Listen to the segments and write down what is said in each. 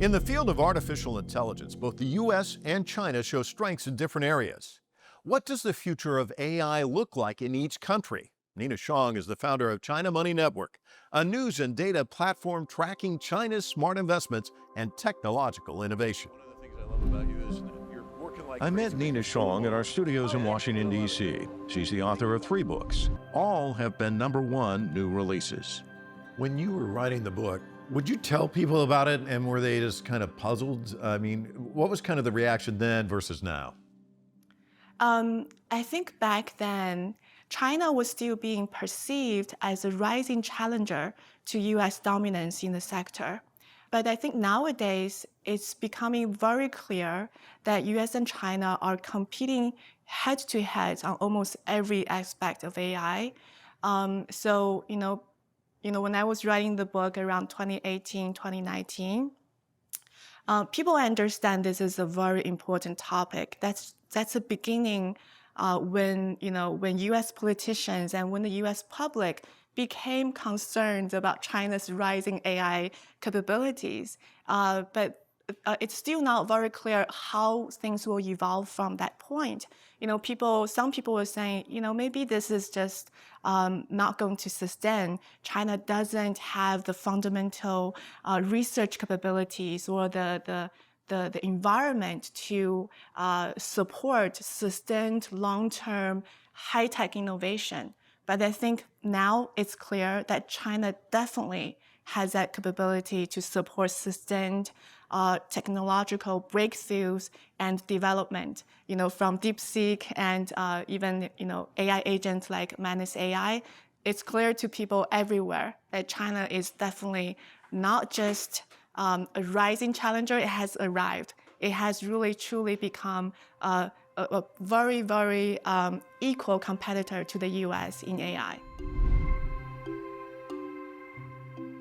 In the field of artificial intelligence, both the US and China show strengths in different areas. What does the future of AI look like in each country? Nina Xiang is the founder of China Money Network, a news and data platform tracking China's smart investments and technological innovation. One of the things I love about you is you're working like I met Nina Xiang at our studios in Washington, D.C. She's the author of 3 books. All have been #1 new releases. When you were writing the book, would you tell people about it, and were they just kind of puzzled? I mean, what was kind of the reaction then versus now? I think back then, China was still being perceived as a rising challenger to US dominance in the sector. But I think nowadays, it's becoming very clear that US and China are competing head to head on almost every aspect of AI. When I was writing the book around 2018, 2019, people understand this is a very important topic. That's the beginning when U.S. politicians and when the U.S. public became concerned about China's rising AI capabilities. But it's still not very clear how things will evolve from that point. Some people were saying, maybe this is just not going to sustain. China doesn't have the fundamental research capabilities or the environment to support sustained long-term high-tech innovation. But I think now it's clear that China definitely has that capability to support sustained technological breakthroughs and development, from DeepSeek and even, AI agents like Manus AI. It's clear to people everywhere that China is definitely not just a rising challenger, it has arrived. It has really, truly become a very, very equal competitor to the US in AI.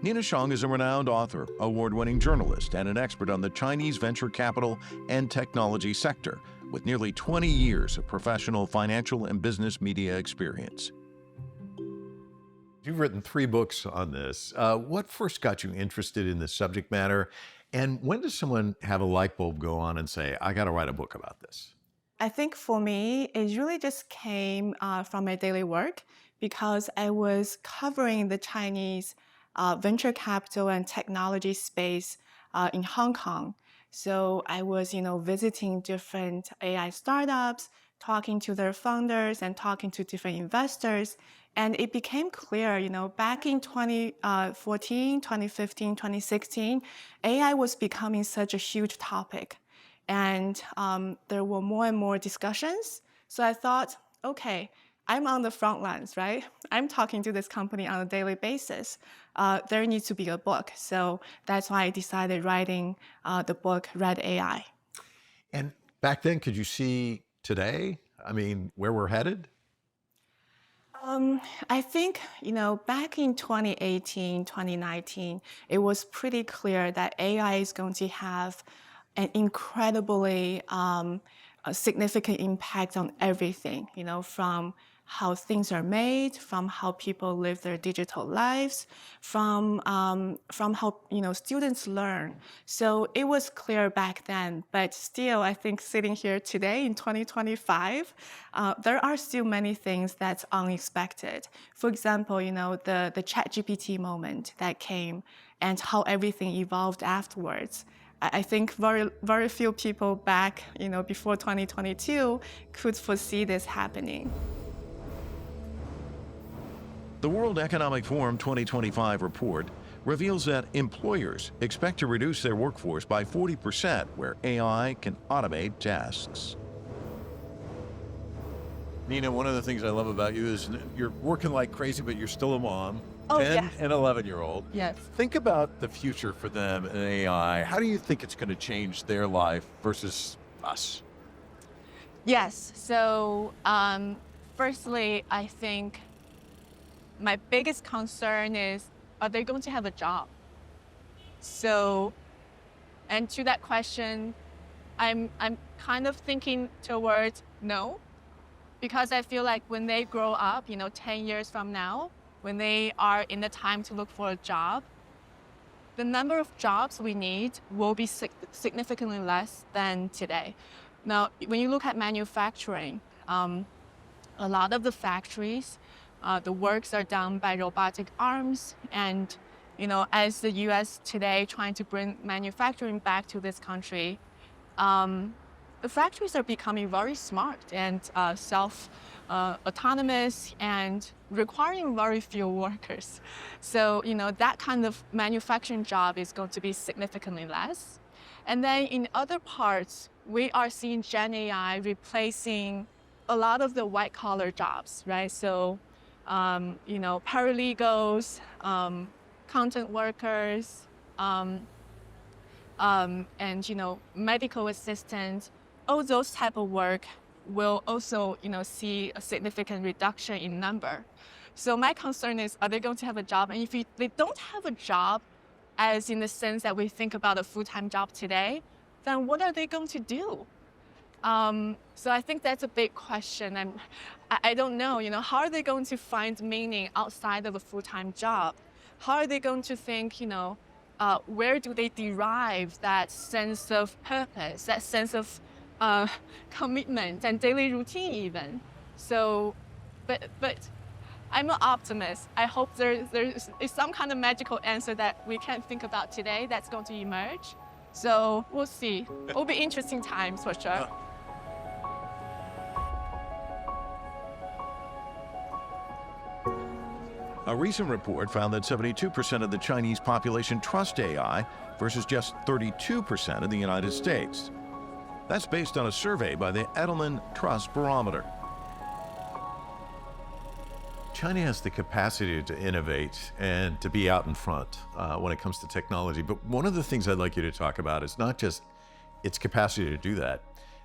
Nina Xiang is a renowned author, award-winning journalist, and an expert on the Chinese venture capital and technology sector, with nearly 20 years of professional financial and business media experience. You've written 3 books on this. What first got you interested in this subject matter? And when does someone have a light bulb go on and say, I got to write a book about this? I think for me, it really just came from my daily work because I was covering the Chinese venture capital and technology space in Hong Kong. So I was, visiting different AI startups, talking to their founders and talking to different investors. And it became clear, back in 2014, 2015, 2016, AI was becoming such a huge topic. And there were more and more discussions. So I thought, okay, I'm on the front lines, right? I'm talking to this company on a daily basis. There needs to be a book. So that's why I decided writing the book, Red AI. And back then, could you see today, where we're headed? I think, back in 2018, 2019, it was pretty clear that AI is going to have an incredibly significant impact on everything, from how things are made, from how people live their digital lives, from how students learn. So it was clear back then, but still, I think sitting here today in 2025, there are still many things that's unexpected. For example, the ChatGPT moment that came and how everything evolved afterwards. I think very, very few people back, before 2022 could foresee this happening. The World Economic Forum 2025 report reveals that employers expect to reduce their workforce by 40% where AI can automate tasks. Nina, one of the things I love about you is you're working like crazy, but you're still a mom. 10 yes. and 11-year-old. Yes. Think about the future for them in AI. How do you think it's going to change their life versus us? Yes. So, firstly, I think my biggest concern is, are they going to have a job? So, and to that question, I'm kind of thinking towards no, because I feel like when they grow up, 10 years from now, when they are in the time to look for a job, the number of jobs we need will be significantly less than today. Now, when you look at manufacturing, a lot of the factories, the works are done by robotic arms, and as the U.S. today trying to bring manufacturing back to this country, the factories are becoming very smart and autonomous and requiring very few workers. So that kind of manufacturing job is going to be significantly less. And then in other parts, we are seeing Gen AI replacing a lot of the white collar jobs, right? So, paralegals, content workers, and, medical assistants, all those type of work will also, see a significant reduction in number. So my concern is, are they going to have a job? And if they don't have a job, as in the sense that we think about a full-time job today, then what are they going to do? So I think that's a big question, and I don't know, how are they going to find meaning outside of a full-time job? How are they going to think, where do they derive that sense of purpose, that sense of commitment and daily routine even? So, but I'm an optimist. I hope there's some kind of magical answer that we can't think about today that's going to emerge. So we'll see. It'll be interesting times for sure. A recent report found that 72% of the Chinese population trust AI versus just 32% in the United States. That's based on a survey by the Edelman Trust Barometer. China has the capacity to innovate and to be out in front when it comes to technology. But one of the things I'd like you to talk about is not just its capacity to do that,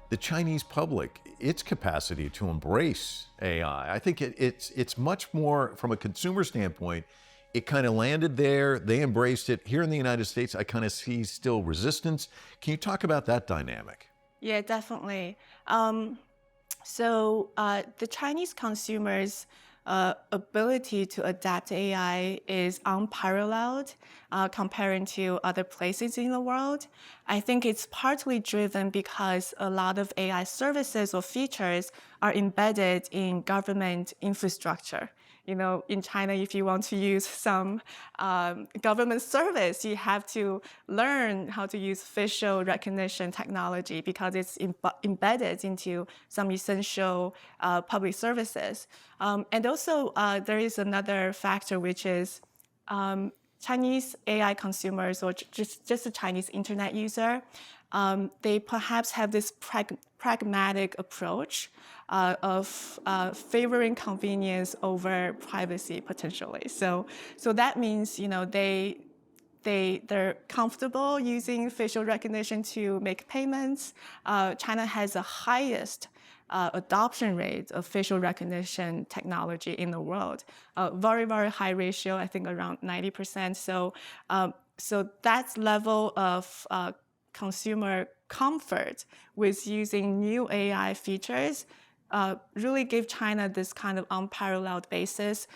the Chinese public, its capacity to embrace AI. I think it's much more from a consumer standpoint. It kind of landed there, they embraced it. Here in the United States, I kind of see still resistance. Can you talk about that dynamic? Yeah, definitely. The Chinese consumers' ability to adapt to AI is unparalleled comparing to other places in the world. I think it's partly driven because a lot of AI services or features are embedded in government infrastructure. In China, if you want to use some government service, you have to learn how to use facial recognition technology because it's embedded into some essential public services. And also, there is another factor, which is Chinese AI consumers or just a Chinese internet user, they perhaps have this pragmatic approach of favoring convenience over privacy potentially. So that means they're comfortable using facial recognition to make payments. China has the highest adoption rate of facial recognition technology in the world. Very, very high ratio, I think around 90%. So that level of consumer comfort with using new AI features really give China this kind of unparalleled basis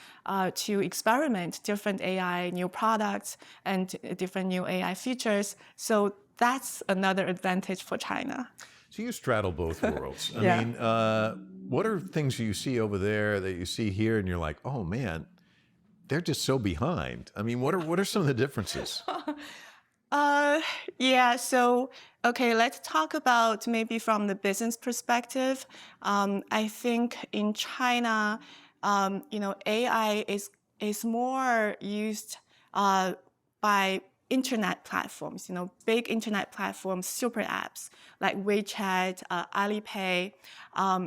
to experiment different AI new products and different new AI features. So that's another advantage for China. So you straddle both worlds. I Yeah. mean, what are things you see over there that you see here and you're like, oh man, they're just so behind? I mean, what are some of the differences? Yeah, so, okay, let's talk about maybe from the business perspective. I think in China, AI is more used by internet platforms, big internet platforms, super apps like WeChat, Alipay.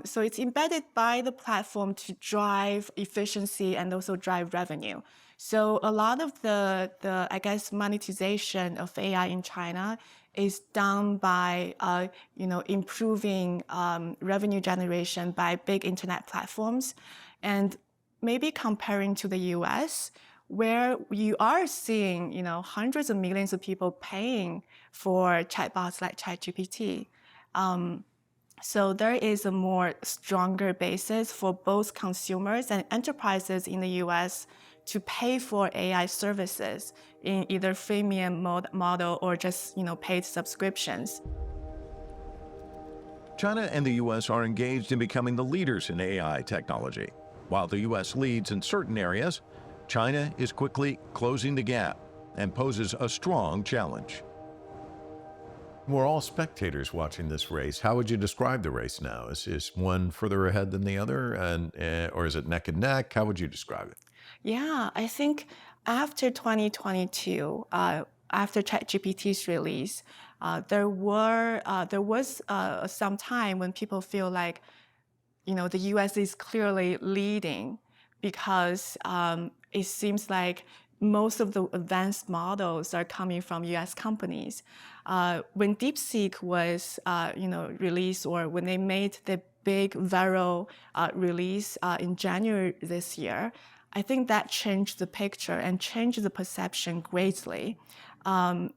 So it's embedded by the platform to drive efficiency and also drive revenue. So a lot of the I guess monetization of AI in China is done by improving revenue generation by big internet platforms, and maybe comparing to the U.S., where you are seeing hundreds of millions of people paying for chatbots like ChatGPT. So there is a more stronger basis for both consumers and enterprises in the U.S. to pay for AI services in either freemium model or just paid subscriptions. China and the U.S. are engaged in becoming the leaders in AI technology. While the U.S. leads in certain areas, China is quickly closing the gap and poses a strong challenge. We're all spectators watching this race. How would you describe the race now? Is one further ahead than the other, or is it neck and neck? How would you describe it? Yeah, I think after 2022, after ChatGPT's release, there was some time when people feel like, the U.S. is clearly leading because it seems like most of the advanced models are coming from U.S. companies. When DeepSeek was, released, or when they made the big viral release in January this year, I think that changed the picture and changed the perception greatly. The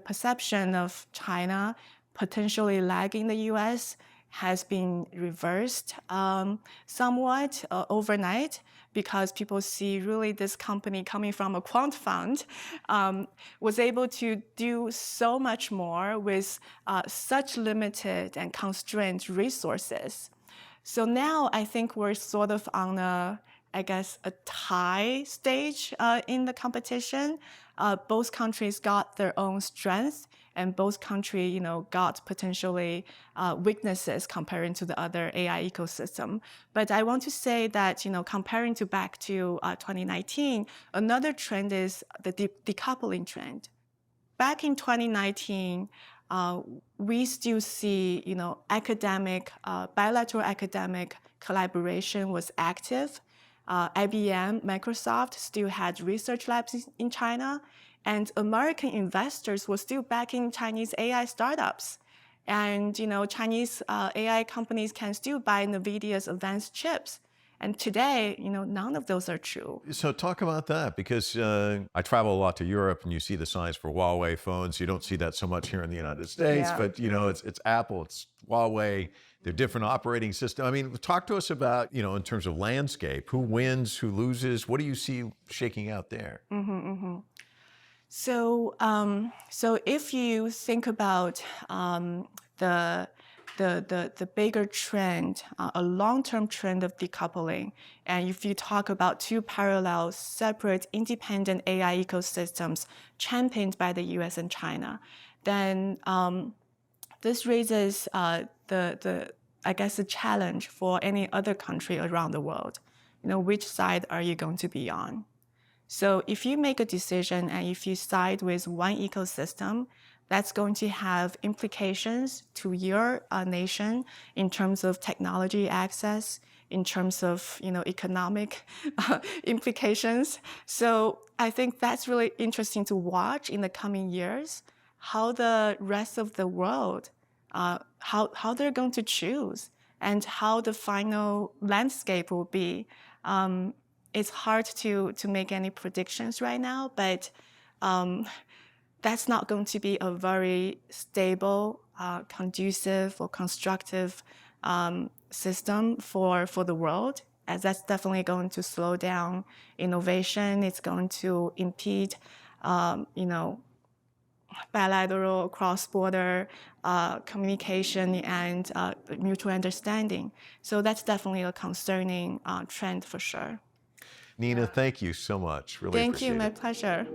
perception of China potentially lagging the U.S. has been reversed somewhat overnight, because people see really this company coming from a quant fund was able to do so much more with such limited and constrained resources. So now I think we're sort of on a tie stage in the competition. Both countries got their own strengths, and both countries, got potentially weaknesses comparing to the other AI ecosystem. But I want to say that, comparing to back to 2019, another trend is the decoupling trend. Back in 2019, we still see, bilateral academic collaboration was active. IBM, Microsoft still had research labs in China, and American investors were still backing Chinese AI startups. And Chinese AI companies can still buy NVIDIA's advanced chips. And today, none of those are true. So talk about that, because I travel a lot to Europe, and you see the signs for Huawei phones. You don't see that so much here in the United States, Yeah. but it's Apple, it's Huawei. They're different operating systems. I mean, talk to us about, in terms of landscape, who wins, who loses? What do you see shaking out there? So, if you think about the bigger trend, a long-term trend of decoupling, and if you talk about two parallel, separate, independent AI ecosystems championed by the U.S. and China, then this raises the challenge for any other country around the world. Which side are you going to be on? So if you make a decision and if you side with one ecosystem, that's going to have implications to your nation in terms of technology access, in terms of economic implications. So I think that's really interesting to watch in the coming years, how the rest of the world, how they're going to choose, and how the final landscape will be. It's hard to make any predictions right now, but that's not going to be a very stable, conducive, or constructive system for the world, as that's definitely going to slow down innovation. It's going to impede, bilateral, cross-border communication and mutual understanding. So that's definitely a concerning trend for sure. Nina, thank you so much. Really Thank you, appreciate my it. pleasure.